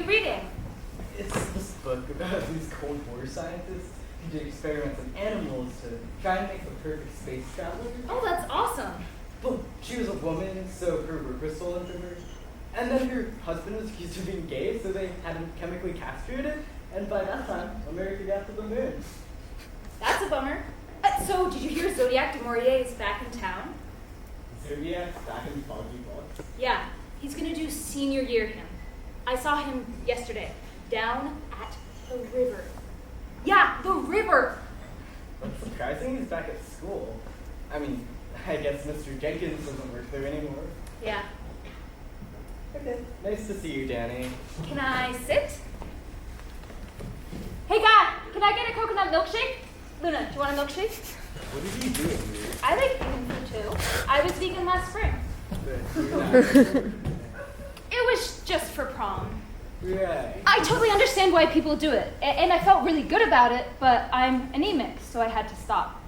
reading? It's this book about these Cold War scientists who did experiments on animals to try and make the perfect space traveler. Oh, that's awesome. Well, she was a woman, so her work was stolen from her. And then her husband was accused of being gay, so they had him chemically castrated. And by that time, America got to the moon. That's a bummer. So, did you hear Zodiac DuMaurier is back in town? Zodiac's back in Foggy Books? Yeah, he's gonna do senior year him. I saw him yesterday, down at the river. Yeah, the river! What's surprising, he's back at school. I mean, I guess Mr. Jenkins doesn't work there anymore. Yeah. Okay, nice to see you, Dani. Can I sit? Hey, guy, can I get a coconut milkshake? Luna, do you want a milkshake? What did you do here? I like vegan food too. I was vegan last spring. It was just for prom. Right. I totally understand why people do it, and I felt really good about it, but I'm anemic, so I had to stop.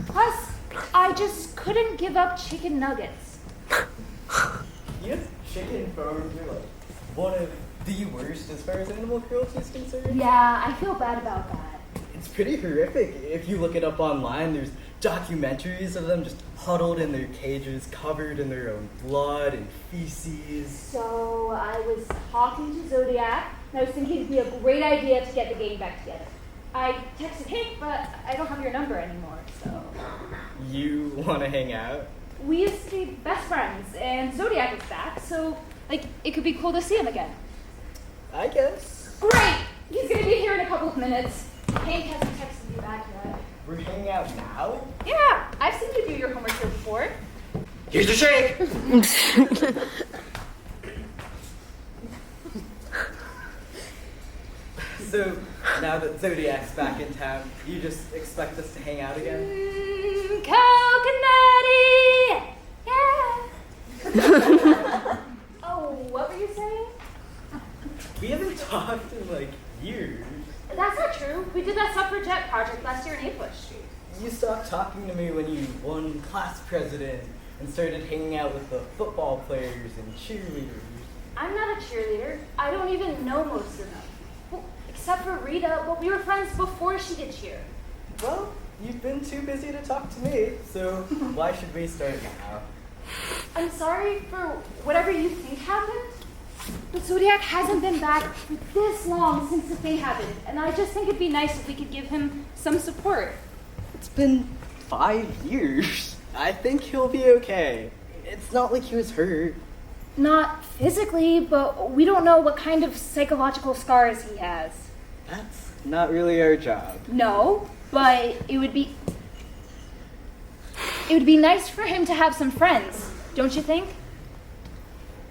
Plus, I just couldn't give up chicken nuggets. Yes, chicken farms are like one of the worst as far as animal cruelty is concerned. Yeah, I feel bad about that. It's pretty horrific. If you look it up online, there's documentaries of them just huddled in their cages, covered in their own blood and feces. So I was talking to Zodiac, and I was thinking it'd be a great idea to get the gang back together. I texted Hank, but I don't have your number anymore, so... You want to hang out? We used to be best friends, and Zodiac is back, so, like, it could be cool to see him again. I guess. Great! He's gonna be here in a couple of minutes. Hank hasn't texted you back yet. We're hanging out now? Yeah, I've seen you do your homework here before. Here's your shake! So, now that Zodiac's back in town, you just expect us to hang out again? Coconutty! Yeah! Oh, what were you saying? We haven't talked in like years. That's not true. We did that suffragette project last year in Apelish. You stopped talking to me when you won class president and started hanging out with the football players and cheerleaders. I'm not a cheerleader. I don't even know most of them. Well, except for Rita, but we were friends before she did cheer. Well, you've been too busy to talk to me, so why should we start now? I'm sorry for whatever you think happened, but Zodiac hasn't been back for this long since the thing happened, and I just think it'd be nice if we could give him some support. It's been 5 years. I think he'll be okay. It's not like he was hurt. Not physically, but we don't know what kind of psychological scars he has. That's not really our job. No, but it would be nice for him to have some friends, don't you think?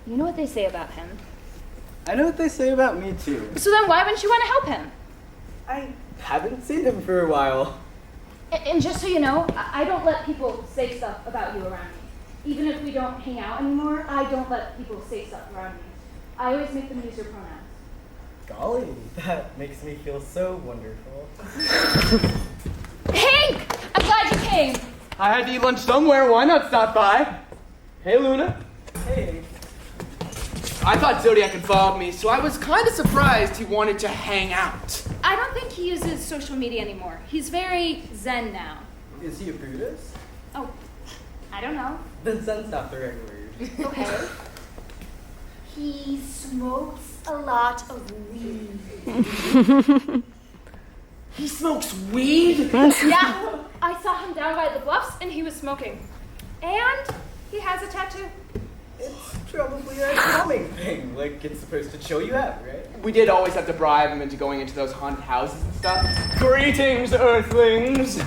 You know what they say about him. I know what they say about me too. So then why wouldn't you want to help him? I haven't seen him for a while. And just so you know, I don't let people say stuff about you around me. Even if we don't hang out anymore, I don't let people say stuff around me. I always make them use your pronouns. Golly, that makes me feel so wonderful. Hank! I'm glad you came. I had to eat lunch somewhere, why not stop by? Hey, Luna. Hey. I thought Zodiac had followed me, so I was kind of surprised he wanted to hang out. I don't think he uses social media anymore. He's very zen now. Is he a Buddhist? Oh, I don't know. Then zen's not the right word. Okay. He smokes a lot of weed. He smokes weed? Yeah, I saw him down by the bluffs and he was smoking. And he has a tattoo. It's probably a calming thing, like it's supposed to chill you out, right? We did always have to bribe him into going into those haunted houses and stuff. Greetings, Earthlings.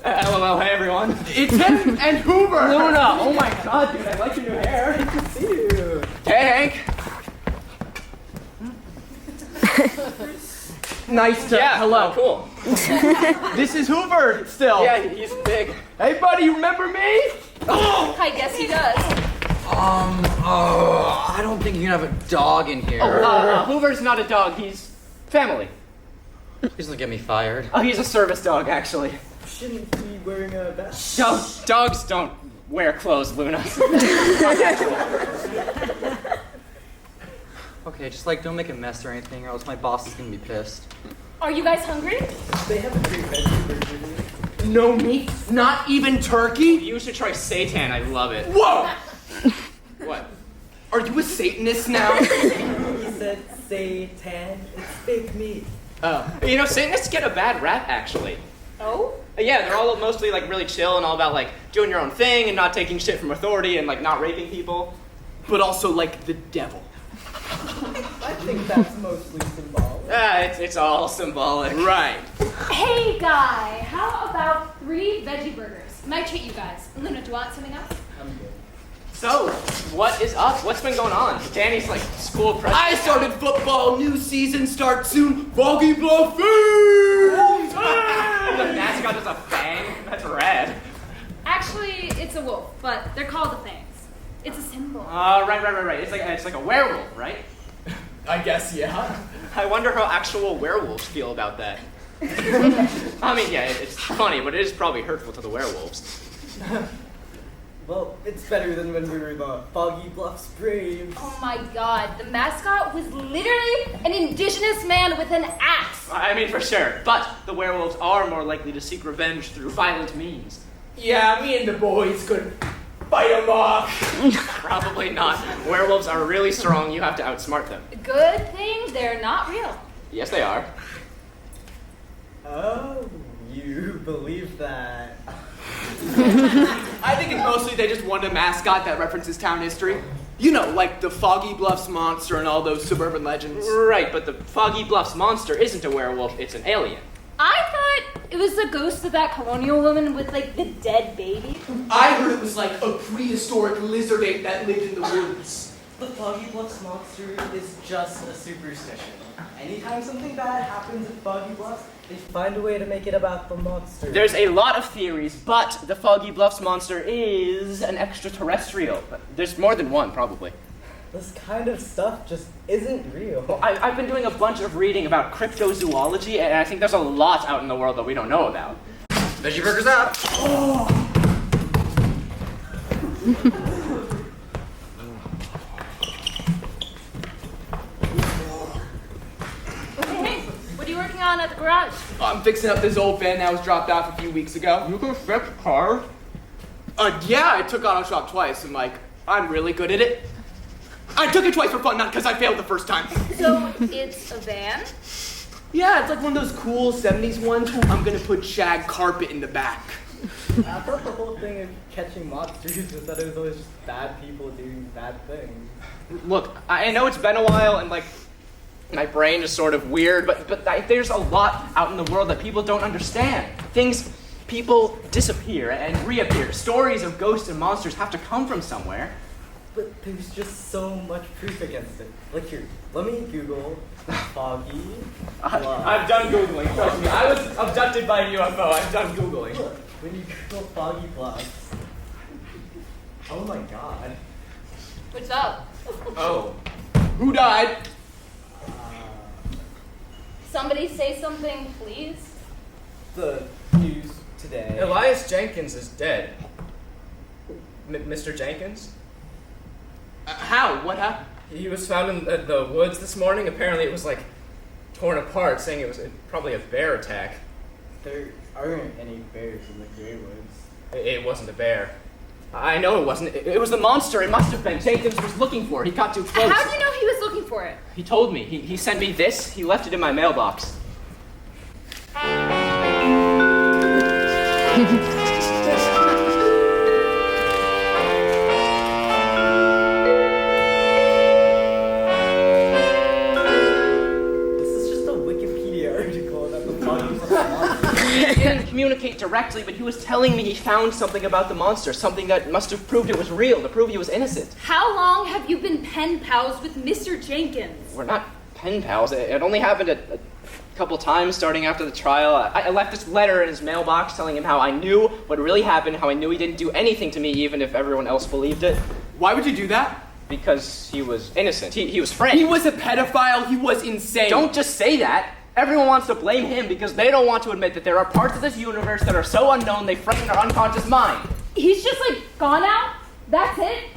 LOL, hey everyone. It's him and Hoover. Luna, oh my god, dude, I like your new hair. Good to see you. Hey, Hank. Nice to, hello. Cool. This is Hoover still. Yeah, he's big. Hey buddy, you remember me? Oh! I guess he does. I don't think you can have a dog in here. Hoover's not a dog, he's family. Please don't get me fired. Oh, he's a service dog, actually. Shouldn't he be wearing a vest? Dogs don't wear clothes, Luna. Okay, just like don't make a mess or anything, or else my boss is gonna be pissed. Are you guys hungry? They have a great veggie burger. No meat, not even turkey? You should try seitan. I love it. Whoa! What? Are you a Satanist now? He said seitan. It's fake meat. Oh. You know, Satanists get a bad rap, actually. Oh? Yeah, they're all mostly like really chill and all about like doing your own thing and not taking shit from authority and like not raping people. But also like the devil. I think that's mostly symbolic. It's all symbolic. Right. Hey, guy, how about 3 veggie burgers? Might treat you guys. Luna, do you want something else? I'm good. So, what is up? What's been going on? Danny's like school president. I started football, new season starts soon. Foggy Bluff Fangs! The mascot is a fang. That's rad. Actually, it's a wolf, but they're called the fangs. It's a symbol. Right. It's like a werewolf, right? I guess, yeah. I wonder how actual werewolves feel about that. I mean, yeah, it's funny, but it is probably hurtful to the werewolves. Well, it's better than when we were the Foggy Bluffs Braves. Oh my god, the mascot was literally an indigenous man with an axe. I mean, for sure. But the werewolves are more likely to seek revenge through violent means. Yeah, me and the boys could fight them off. Probably not. Werewolves are really strong. You have to outsmart them. Good thing they're not real. Yes, they are. Oh, you believe that? I think it's mostly they just wanted a mascot that references town history. You know, like the Foggy Bluffs monster and all those suburban legends. Right, but the Foggy Bluffs monster isn't a werewolf, it's an alien. I thought it was the ghost of that colonial woman with, like, the dead baby. I heard it was like a prehistoric lizard ape that lived in the woods. The Foggy Bluffs monster is just a superstition. Anytime something bad happens at Foggy Bluffs, they find a way to make it about the monster. There's a lot of theories, but the Foggy Bluffs monster is an extraterrestrial. There's more than one, probably. This kind of stuff just isn't real. Well, I've been doing a bunch of reading about cryptozoology, and I think there's a lot out in the world that we don't know about. Veggie burgers out. Hey, what are you working on at the garage? I'm fixing up this old van that was dropped off a few weeks ago. You can fix cars? Yeah, I took auto shop twice, and like, I'm really good at it. I took it twice for fun, not because I failed the first time. So, it's a van? Yeah, it's like one of those cool 70s ones. I'm gonna put shag carpet in the back. I thought the whole thing of catching monsters was that it was always just bad people doing bad things. Look, I know it's been a while, and like, my brain is sort of weird, but there's a lot out in the world that people don't understand. People disappear and reappear. Stories of ghosts and monsters have to come from somewhere. But there's just so much proof against it. Like here, let me Google Foggy Bluff. I've done Googling, trust me. I was abducted by a UFO. I've done Googling. Look, when you Google Foggy Bluffs. Oh my god. What's up? Oh. Who died? Somebody say something, please. The news today. Elias Jenkins is dead. Mr. Jenkins? How? What happened? He was found in the woods this morning. Apparently it was like torn apart, saying it was probably a bear attack. There aren't any bears in the Grey Woods. It wasn't a bear. I know it wasn't. It was the monster. It must have been. Jenkins was looking for it. He got too close. How do you know he was looking for it? He told me. He sent me this. He left it in my mailbox. He didn't communicate directly, but he was telling me he found something about the monster, something that must have proved it was real, to prove he was innocent. How long have you been pen pals with Mr. Jenkins? We're not pen pals. It only happened a couple times starting after the trial. I left this letter in his mailbox telling him how I knew what really happened, how I knew he didn't do anything to me even if everyone else believed it. Why would you do that? Because he was innocent. He was French. He was a pedophile. He was insane. Don't just say that. Everyone wants to blame him because they don't want to admit that there are parts of this universe that are so unknown they frighten our unconscious mind. He's just like gone out? That's it?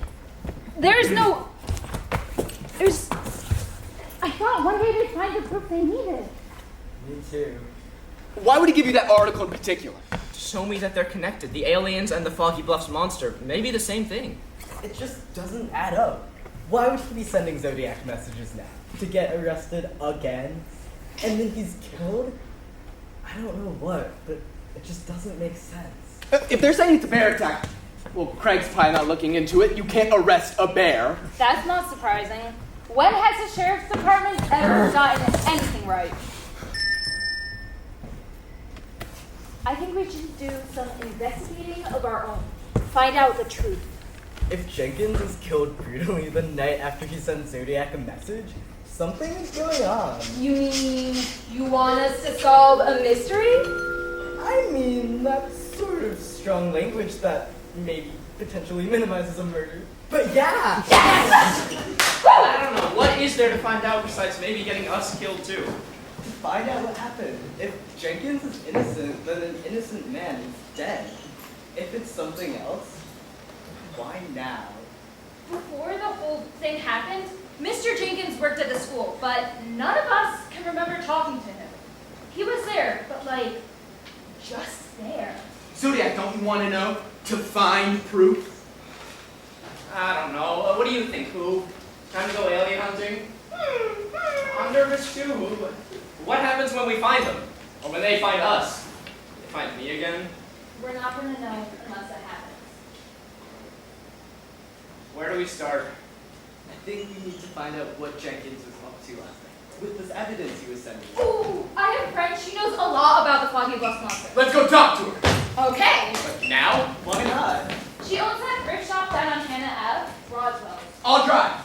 There's I thought one day they'd find the proof they needed. Me too. Why would he give you that article in particular? To show me that they're connected. The aliens and the Foggy Bluffs monster may be the same thing. It just doesn't add up. Why would he be sending Zodiac messages now? To get arrested again? And then he's killed? I don't know what, but it just doesn't make sense. If they're saying it's a bear attack, well, Craig's probably not looking into it. You can't arrest a bear. That's not surprising. When has the sheriff's department ever gotten anything right? I think we should do some investigating of our own. Find out the truth. If Jenkins was killed brutally the night after he sent Zodiac a message, something is going on. You mean you want us to solve a mystery? I mean, that's sort of strong language that maybe potentially minimizes a murder. But yeah! I don't know. What is there to find out besides maybe getting us killed too? To find out what happened. If Jenkins is innocent, then an innocent man is dead. If it's something else, why now? Before the whole thing happened, Mr. Jenkins worked at the school, but none of us can remember talking to him. He was there, but like, just there. Zodiac, don't you want to know? To find proof? I don't know. What do you think, Who? Time to go alien hunting? I'm nervous too. What happens when we find them? Or when they find us? They find me again? We're not going to know unless it happens. Where do we start? I think we need to find out what Jenkins was up to last night. With this evidence he was sending. Ooh, I have a friend. She knows a lot about the Foggy Bluffs monster. Let's go talk to her. Okay. But now? Why not? She owns that thrift shop down on Hannah Ave, Roswell. I'll drive.